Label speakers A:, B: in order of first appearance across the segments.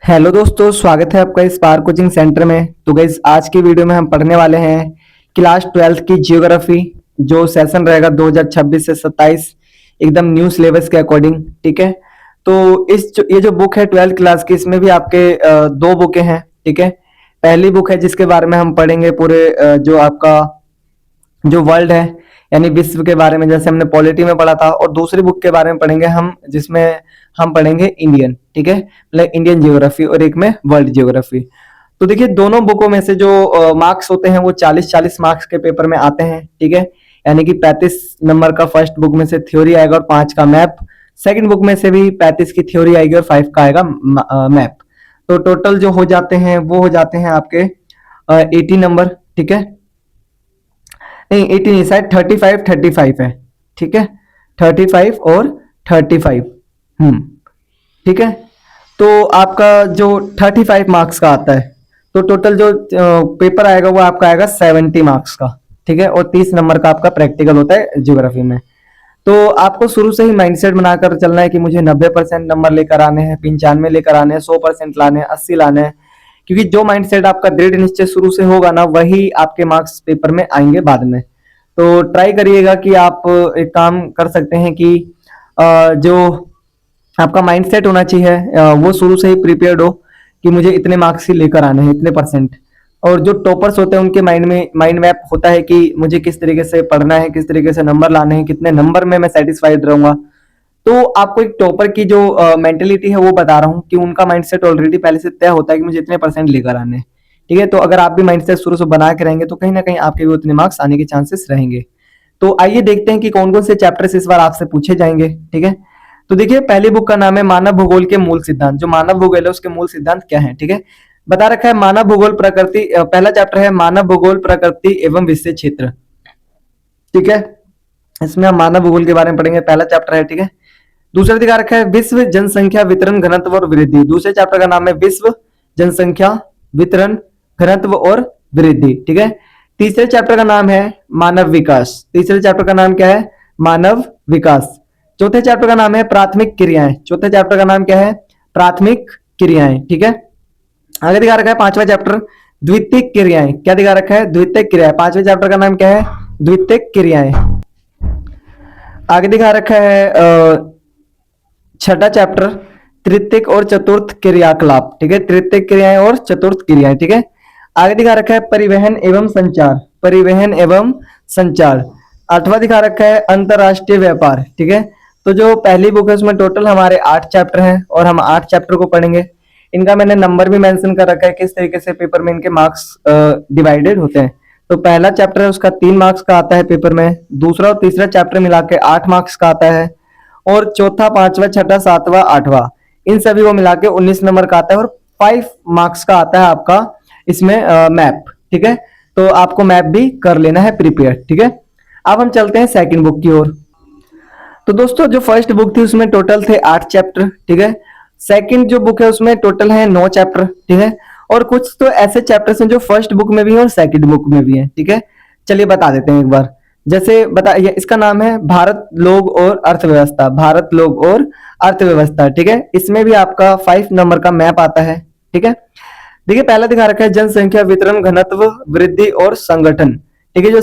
A: Hello दोस्तों, स्वागत है आपका इस पार कोचिंग सेंटर में। तो गाइस, आज की वीडियो में हम पढ़ने वाले हैं क्लास 12th की जियोग्राफी। जो सेशन रहेगा 2026 से 27, एकदम न्यू सिलेबस के अकॉर्डिंग। ठीक है। तो ये जो बुक है 12th क्लास की, इसमें भी आपके दो बुकें हैं। ठीक है। पहली बुक है जिसके बारे में हम पढ़ेंगे पूरे जो आपका जो वर्ल्ड है, यानी विश्व के बारे में, जैसे हमने पॉलिटी में पढ़ा था। और दूसरी बुक के बारे में पढ़ेंगे हम, जिसमें हम पढ़ेंगे इंडियन। ठीक है, मतलब इंडियन जियोग्राफी, और एक में वर्ल्ड जियोग्राफी। तो देखिए, दोनों बुकों में से जो मार्क्स होते हैं वो 40-40 मार्क्स के पेपर में आते हैं। ठीक है, यानी कि 35 नंबर का फर्स्ट बुक में से थ्योरी आएगा और 5 का मैप। सेकंड बुक में से भी 35 की थ्योरी आएगी और 5 का आएगा मैप। तो टोटल जो हो जाते हैं वो हो जाते हैं आपके 80 नंबर। ठीक है, नहीं 80 नहीं, शायद 35 है। ठीक है, 35 और 35। ठीक है। तो आपका जो 35 मार्क्स का आता है, तो टोटल जो पेपर आएगा वो आपका आएगा 70 मार्क्स का। ठीक है, और 30 नंबर का आपका प्रैक्टिकल होता है ज्योग्राफी में। तो आपको शुरू से ही माइंडसेट बनाकर चलना है कि मुझे 90% नंबर लेकर आने हैं, 95 लेकर आने हैं, 100% लाने हैं, 80 लाने हैं। क्योंकि जो माइंडसेट आपका दृढ़ निश्चय शुरू से होगा ना, वही आपके मार्क्स पेपर में आएंगे बाद में। तो ट्राई करिएगा कि आप एक काम कर सकते हैं कि जो आपका माइंडसेट होना चाहिए वो शुरू से ही प्रिपेयर्ड हो कि मुझे इतने मार्क्स ही लेकर आने हैं, इतने परसेंट। और जो टॉपर्स होते हैं उनके माइंड मैप होता है कि मुझे किस तरीके से पढ़ना है, किस तरीके से नंबर लाने हैं, कितने नंबर में मैं सेटिस्फाइड रहूंगा। तो आपको एक टॉपर की जो मेंटेलिटी है वो बता रहा हूँ कि उनका माइंडसेट ऑलरेडी पहले से तय होता है कि मुझे इतने परसेंट लेकर आने हैं। ठीक है, तो अगर आप भी माइंडसेट शुरू से बना के रहेंगे तो कहीं ना कहीं आपके भी उतने मार्क्स आने के चांसेस रहेंगे। तो आइए देखते हैं कि कौन कौन से चैप्टर्स इस बार आपसे पूछे जाएंगे। ठीक है, तो देखिए, पहली बुक का नाम है मानव भूगोल के मूल सिद्धांत। जो मानव भूगोल है उसके मूल सिद्धांत क्या है। ठीक है, बता रखा है मानव भूगोल प्रकृति। पहला चैप्टर है मानव भूगोल प्रकृति एवं विषय क्षेत्र। ठीक है, इसमें हम मानव भूगोल के बारे में पढ़ेंगे, पहला चैप्टर है। ठीक है, दूसरा दिखा रखा है विश्व जनसंख्या वितरण घनत्व और वृद्धि। दूसरे चैप्टर का नाम है विश्व जनसंख्या वितरण घनत्व और वृद्धि। ठीक है, तीसरे चैप्टर का नाम है मानव विकास। तीसरे चैप्टर का नाम क्या है? मानव विकास। चौथे चैप्टर का नाम है प्राथमिक क्रियाएं। चौथे चैप्टर का नाम क्या है? प्राथमिक क्रियाएं। ठीक है, आगे दिखा रखा है पांचवा चैप्टर द्वितीयक क्रियाएं। क्या दिखा रखा है? द्वितीयक क्रियाएं। पांचवें चैप्टर का नाम क्या है? द्वितीयक क्रियाएं। आगे दिखा रखा है छठा चैप्टर तृतीयक और चतुर्थ क्रियाकलाप। ठीक है, तृतीयक क्रियाएं और चतुर्थ क्रियाएं। ठीक है, आगे दिखा रखा है परिवहन एवं संचार। परिवहन एवं संचार। आठवां दिखा रखा है अंतरराष्ट्रीय व्यापार। ठीक है, तो जो पहली बुक है उसमें टोटल हमारे 8 चैप्टर हैं और हम 8 चैप्टर को पढ़ेंगे। इनका मैंने नंबर भी मेंशन कर रखा है, किस तरीके से पेपर में इनके मार्क्स डिवाइडेड होते हैं। तो पहला चैप्टर है उसका 3 मार्क्स का आता है पेपर में। दूसरा और तीसरा चैप्टर मिला के 8 मार्क्स का आता है। और चौथा, पांचवा, छठा, सातवां, आठवां, इन सभी को मिला के 19 नंबर का आता है। और 5 मार्क्स का आता है आपका इसमें मैप। ठीक है, तो आपको मैप भी कर लेना है प्रिपेयर। ठीक है, अब हम चलते हैं सेकंड बुक की ओर। तो दोस्तों, जो फर्स्ट बुक थी उसमें टोटल थे 8 चैप्टर। ठीक है, सेकंड जो बुक है उसमें टोटल है 9 चैप्टर। ठीक है, और कुछ तो ऐसे चैप्टर्स हैं जो फर्स्ट बुक में भी है और सेकंड बुक में भी है। ठीक है, चलिए बता देते हैं एक बार। जैसे बताइए, इसका नाम है भारत, लोग और अर्थव्यवस्था। भारत, लोग और अर्थव्यवस्था। ठीक है, इसमें भी आपका 5 नंबर का मैप आता है। ठीक है, देखिए, पहला दिखा रखा है जनसंख्या वितरण घनत्व वृद्धि और संगठन। ठीक है, जो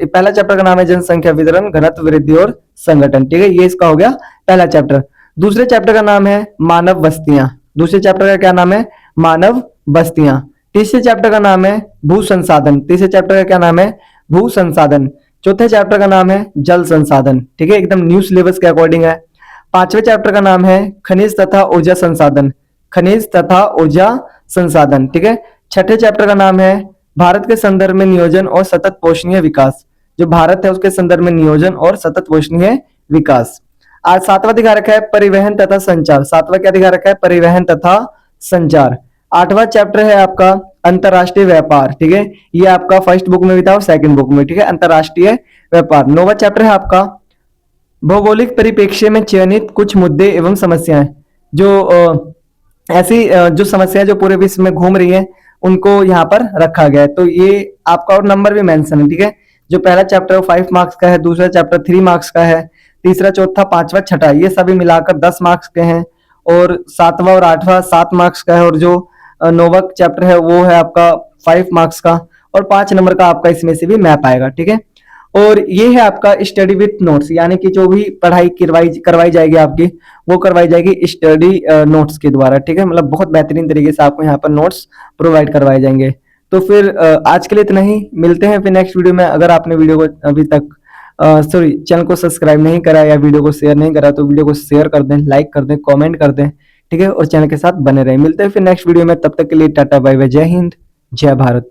A: पहला चैप्टर का नाम है जनसंख्या वितरण घनत्व वृद्धि और संगठन। ठीक है, ये इसका हो गया पहला चैप्टर। दूसरे चैप्टर का नाम है मानव बस्तियां। दूसरे चैप्टर का क्या नाम है? मानव बस्तियां। तीसरे चैप्टर का नाम है भू संसाधन। तीसरे चैप्टर का क्या नाम है? भू संसाधन। चौथे चैप्टर का नाम है जल संसाधन। ठीक है, एकदम न्यू सिलेबस के अकॉर्डिंग है। पांचवें चैप्टर का नाम है खनिज तथा ऊर्जा संसाधन। खनिज तथा ऊर्जा संसाधन। ठीक है, छठे चैप्टर का नाम है भारत के संदर्भ में नियोजन और सतत पोषणीय विकास। जो भारत है उसके संदर्भ में नियोजन और सतत पोषणीय विकास। आज सातवां दिखा रखा है परिवहन तथा संचार। सातवां क्या दिखा रखा है? परिवहन तथा संचार। आठवां चैप्टर है आपका अंतरराष्ट्रीय व्यापार। ठीक है, ये आपका फर्स्ट बुक में भी था और सेकंड बुक में। ठीक है, अंतरराष्ट्रीय व्यापार। नौवां चैप्टर है आपका भौगोलिक परिप्रेक्ष्य में चयनित कुछ मुद्दे एवं समस्याएं। जो ऐसी जो समस्याएं जो पूरे विश्व में घूम रही है उनको यहाँ पर रखा गया है। तो ये आपका और नंबर भी मेंशन है। ठीक है, जो पहला चैप्टर है 5 मार्क्स का है, दूसरा चैप्टर 3 मार्क्स का है, तीसरा, चौथा, पांचवा, छठा, ये सभी मिलाकर 10 मार्क्स के हैं। और 7वां और 8वां 7 मार्क्स का है, और जो 9वां चैप्टर है वो है आपका 5 मार्क्स का, और 5 नंबर का आपका इसमें से भी मैप आएगा, ठीक है। और ये है आपका स्टडी विथ नोट्स, यानी कि जो भी पढ़ाई करवाई जाएगी आपकी, वो करवाई जाएगी स्टडी नोट्स के द्वारा, ठीक है। मतलब बहुत बेहतरीन तरीके से आपको यहाँ पर नोट्स प्रोवाइड करवाए जाएंगे। तो फिर आज के लिए इतना ही, मिलते हैं फिर नेक्स्ट वीडियो में। अगर आपने वीडियो को अभी तक सॉरी चैनल को सब्सक्राइब नहीं करा या वीडियो को शेयर नहीं करा, तो वीडियो को शेयर कर दें, लाइक कर दें, कमेंट कर दें, ठीक है। और चैनल के साथ बने रहें। मिलते हैं फिर नेक्स्ट वीडियो में, तब तक के लिए टाटा बाय बाय, जय हिंद, जय भारत।